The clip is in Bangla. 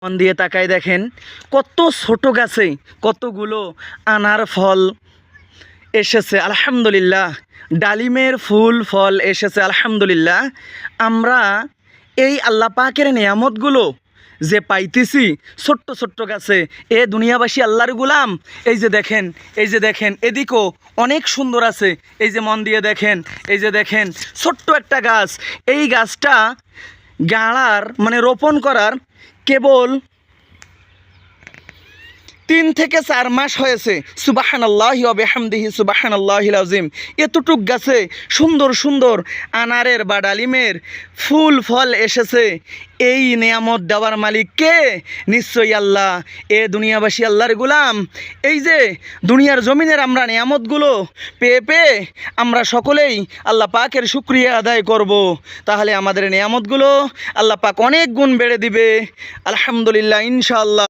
মন দিয়ে তাকায় দেখেন কত ছোট গাছে কতগুলো আনার ফল এসেছে আলহামদুলিল্লাহ, ডালিমের ফুল ফল এসেছে আলহামদুলিল্লাহ। আমরা এই আল্লাহ পাকের নিয়ামতগুলো যে পাইতেছি ছোট্ট ছোট্ট গাছে, এ দুনিয়াবাসী আল্লাহর গুলাম। এই যে দেখেন, এই যে দেখেন, এদিকেও অনেক সুন্দর আছে। এই যে মন দিয়ে দেখেন, এই যে দেখেন ছোট্ট একটা গাছ। এই গাছটা গাড়ার মানে রোপণ করার কেবল 3 থেকে 4 মাস হয়েছে। সুবহানাল্লাহি ওয়া বিহামদিহি সুবহানাল্লাহিল আযীম। এতটুক গাছে সুন্দর সুন্দর আনারের বা ডালিমের ফুল ফল এসেছে। এই নিয়ামত দেওয়ার মালিক কে? নিশ্চয়ই আল্লাহ। এ দুনিয়াবাসী আল্লাহর গোলাম। এই যে দুনিয়ার জমিনের আমরা নিয়ামতগুলো পেয়ে পেয়ে আমরা সকলেই আল্লাহ পাকের শুকরিয়া আদায় করব, তাহলে আমাদের নিয়ামতগুলো আল্লাহ পাক অনেক গুণ বেড়ে দিবে আলহামদুলিল্লাহ ইনশাআল্লাহ।